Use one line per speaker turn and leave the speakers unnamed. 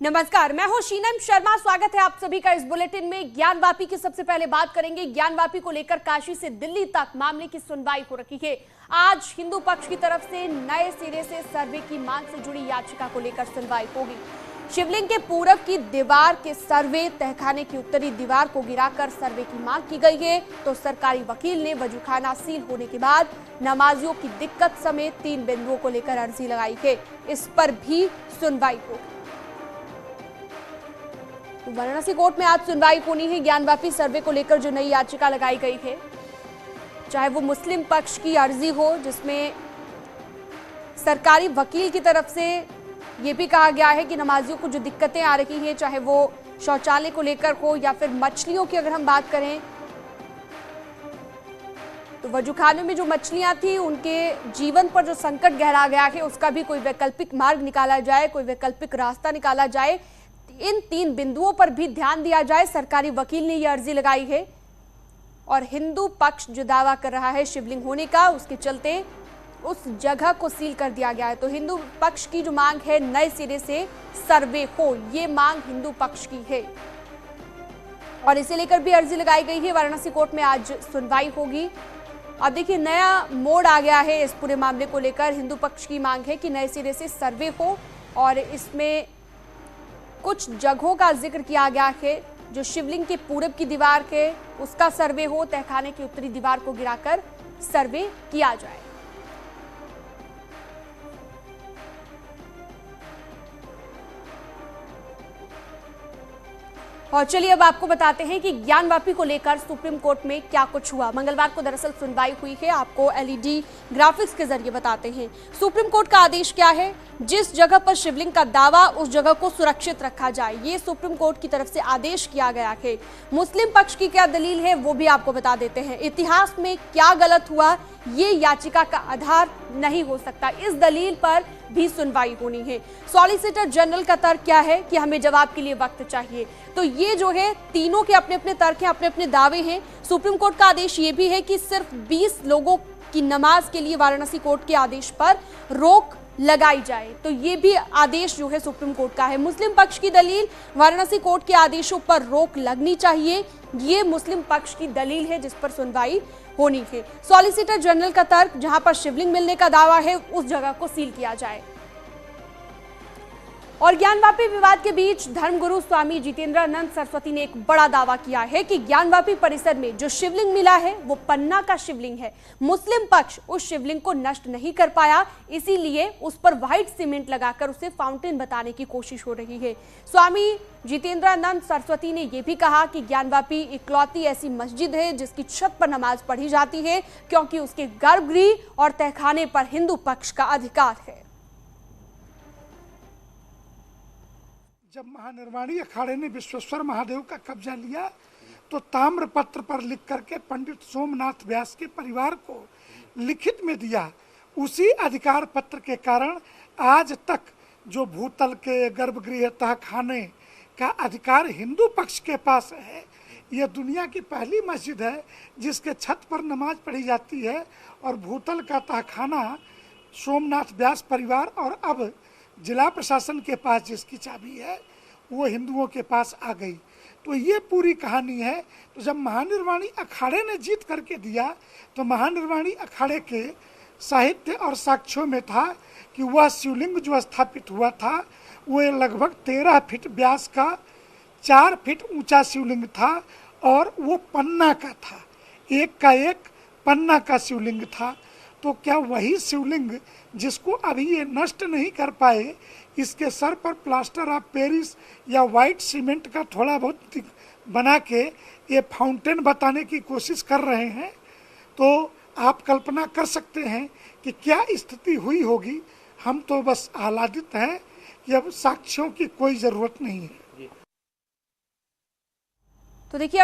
नमस्कार, मैं हूं शीनम शर्मा। स्वागत है आप सभी का इस बुलेटिन में। ज्ञानवापी की सबसे पहले बात करेंगे। ज्ञानवापी को लेकर काशी से दिल्ली तक मामले की सुनवाई हो रही है। आज हिंदू पक्ष की तरफ से नए सिरे से सर्वे की मांग से जुड़ी याचिका को लेकर सुनवाई होगी। शिवलिंग के पूरब की दीवार के सर्वे, तहखाने की उत्तरी दीवार को गिराकर सर्वे की मांग की गई है। तो सरकारी वकील ने वजूखाना सील होने के बाद नमाजियों की दिक्कत समेत 3 बिंदुओं को लेकर अर्जी लगाई है। इस पर भी सुनवाई होगी। तो वाराणसी कोर्ट में आज सुनवाई होनी है। ज्ञानवापी सर्वे को लेकर जो नई याचिका लगाई गई है, चाहे वो मुस्लिम पक्ष की अर्जी हो जिसमें सरकारी वकील की तरफ से ये भी कहा गया है कि नमाजियों को जो दिक्कतें आ रही हैं, चाहे वो शौचालय को लेकर हो या फिर मछलियों की अगर हम बात करें तो वजूखाने में जो मछलियां थी उनके जीवन पर जो संकट गहरा गया है, उसका भी कोई वैकल्पिक मार्ग निकाला जाए, कोई वैकल्पिक रास्ता निकाला जाए। इन 3 बिंदुओं पर भी ध्यान दिया जाए। सरकारी वकील ने यह अर्जी लगाई है और हिंदू पक्ष जो दावा कर रहा है शिवलिंग होने का, उसके चलते उस जगह को सील कर दिया गया है। तो हिंदू पक्ष की जो मांग है नए सिरे से सर्वे हो, ये मांग हिंदू पक्ष की है और इसे लेकर भी अर्जी लगाई गई है। वाराणसी कोर्ट में आज सुनवाई होगी। अब देखिए, नया मोड़ आ गया है इस पूरे मामले को लेकर। हिंदू पक्ष की मांग है कि नए सिरे से सर्वे हो और इसमें कुछ जगहों का जिक्र किया गया है। जो शिवलिंग के पूरब की दीवार है उसका सर्वे हो, तहखाने की उत्तरी दीवार को गिराकर सर्वे किया जाए। और चलिए अब आपको बताते हैं कि ज्ञानवापी को लेकर सुप्रीम कोर्ट में क्या कुछ हुआ। मंगलवार को दरअसल सुनवाई हुई है। आपको एलईडी ग्राफिक्स के जरिए बताते हैं सुप्रीम कोर्ट का आदेश क्या है। जिस जगह पर शिवलिंग का दावा, उस जगह को सुरक्षित रखा जाए, ये सुप्रीम कोर्ट की तरफ से आदेश किया गया है। मुस्लिम पक्ष की क्या दलील है वो भी आपको बता देते हैं। इतिहास में क्या गलत हुआ, ये याचिका का आधार नहीं हो सकता। इस दलील पर भी सुनवाई होनी है। सॉलिसिटर जनरल का तर्क क्या है कि हमें जवाब के लिए वक्त चाहिए। तो ये जो है, तीनों के अपने अपने तर्क हैं, अपने अपने दावे हैं। सुप्रीम कोर्ट का आदेश ये भी है कि सिर्फ 20 लोगों की नमाज के लिए वाराणसी कोर्ट के आदेश पर रोक लगाई जाए। तो ये भी आदेश जो है सुप्रीम कोर्ट का है। मुस्लिम पक्ष की दलील, वाराणसी कोर्ट के आदेशों पर रोक लगनी चाहिए, ये मुस्लिम पक्ष की दलील है जिस पर सुनवाई होनी है। सॉलिसिटर जनरल का तर्क, जहां पर शिवलिंग मिलने का दावा है उस जगह को सील किया जाए। और ज्ञानवापी विवाद के बीच धर्मगुरु स्वामी जितेंद्रानंद सरस्वती ने एक बड़ा दावा किया है कि ज्ञानवापी परिसर में जो शिवलिंग मिला है वो पन्ना का शिवलिंग है। मुस्लिम पक्ष उस शिवलिंग को नष्ट नहीं कर पाया, इसीलिए उस पर व्हाइट सीमेंट लगाकर उसे फाउंटेन बताने की कोशिश हो रही है। स्वामी जितेंद्रानंद सरस्वती ने यह भी कहा कि ज्ञानवापी इकलौती ऐसी मस्जिद है जिसकी छत पर नमाज पढ़ी जाती है, क्योंकि उसके गर्भगृह और तहखाने पर हिंदू पक्ष का अधिकार है।
जब महानिर्वाणी अखाड़े ने विश्वेश्वर महादेव का कब्जा लिया तो ताम्रपत्र पर लिख करके पंडित सोमनाथ व्यास के परिवार को लिखित में दिया। उसी अधिकार पत्र के कारण आज तक जो भूतल के गर्भगृह तहखाने का अधिकार हिंदू पक्ष के पास है। यह दुनिया की पहली मस्जिद है जिसके छत पर नमाज पढ़ी जाती है और भूतल का तहखाना सोमनाथ व्यास परिवार और अब जिला प्रशासन के पास जिसकी चाबी है वो हिंदुओं के पास आ गई। तो ये पूरी कहानी है। तो जब महानिर्वाणी अखाड़े ने जीत करके दिया तो महानिर्वाणी अखाड़े के साहित्य और साक्ष्यों में था कि वह शिवलिंग जो स्थापित हुआ था वो लगभग 13 फीट व्यास का 4 फीट ऊंचा शिवलिंग था और वो पन्ना का था, एक का एक पन्ना का शिवलिंग था। तो क्या वही शिवलिंग जिसको अभी ये नष्ट नहीं कर पाए, इसके सर पर प्लास्टर ऑफ पेरिस या वाइट सीमेंट का थोड़ा बहुत बना के ये फाउंटेन बताने की कोशिश कर रहे हैं, तो आप कल्पना कर सकते हैं कि क्या स्थिति हुई होगी। हम तो बस आह्लादित हैं कि अब साक्ष्यों की कोई ज़रूरत नहीं है।
तो देखिए